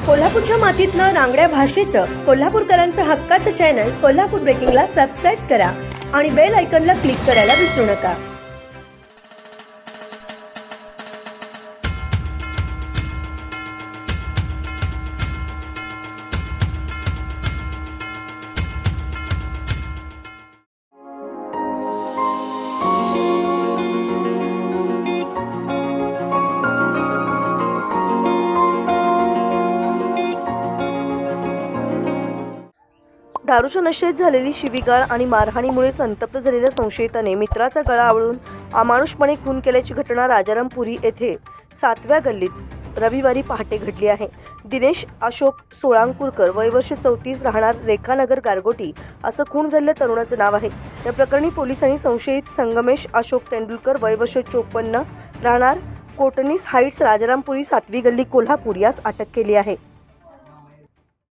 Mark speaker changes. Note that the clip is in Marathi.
Speaker 1: कोल्हापूरच्या मातीतनं रांगड्या भाषेचं कोल्हापूरकरांचं हक्काचं चॅनल कोल्हापूर ब्रेकिंगला सबस्क्राईब करा आणि बेल आयकॉनला क्लिक करायला विसरू नका। दारूच्या नशेत झालेली शिवीगाळ आणि मारहाणीमुळे संतप्त झालेल्या संशयिताने मित्राचा गळा आवळून अमानुषपणे खून केल्याची घटना राजारामपुरी येथे 7व्या गल्लीत रविवारी पहाटे घडली आहे। दिनेश अशोक सोळांकुरकर वय वर्ष 34 राहणार रेखानगर गारगोटी असं खून झालेल्या तरुणाचं नाव आहे। या प्रकरणी पोलिसांनी संशयित संगमेश अशोक तेंडुलकर वय वर्ष 54 राहणार कोटनीस हाईट्स राजारामपुरी 7वी गल्ली कोल्हापूर यास अटक केली आहे।